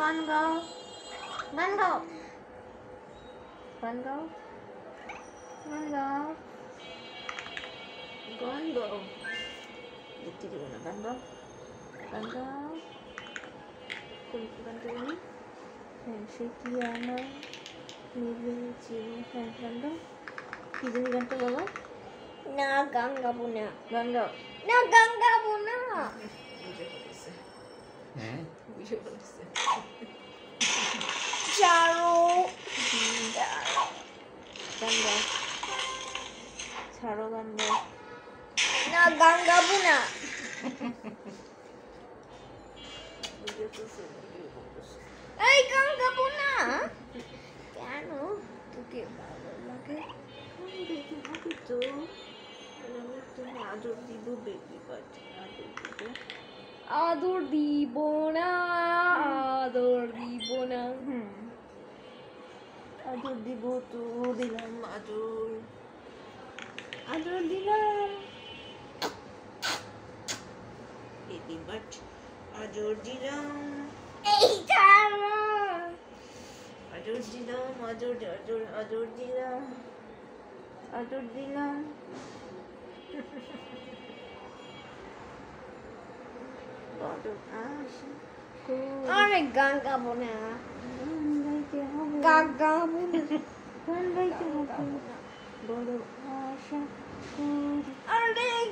গান গাও, গান গাও, গান গাও, গান গাও, গান গাও। দেখতে দেবো না, গান গাও, গান গাও। গান দেবো না। হ্যাঁ সে কি আমার মিলেছে। হ্যাঁ গান গাও। কি জানি গানটা বাবা? না গান গাবো না। গান গাও। না গান গাবো না। বুঝে ফেলেছে, হ্যাঁ বুঝে ফেলেছে। ছাড়ো। গান গাও, ছাড়ো গান গাও। না গান গাবো না। বুঝে ফেলেছে, বুঝে ফেলেছে। এই গান গাবো না। কেন? তোকে ভালো লাগে? দেখতে হবে তো। আমি তুমি আদর দিব, বেবি পাচ্ছি আদর দিব। আদর দিব না, আদর দিব না। আদর দিব তো, দিলাম আদর। আদর দিলাম। বেবি বাট আদর দিলাম, এই ছাড়ো। আদর দিলাম, আদর আদর আদর দিলাম, আদর দিলাম। আদর আসে আরে গান গাবো না। গান গাইতে হবে, গান গাবো না। গান গাইতে হবে। বড় আশা করি। আরে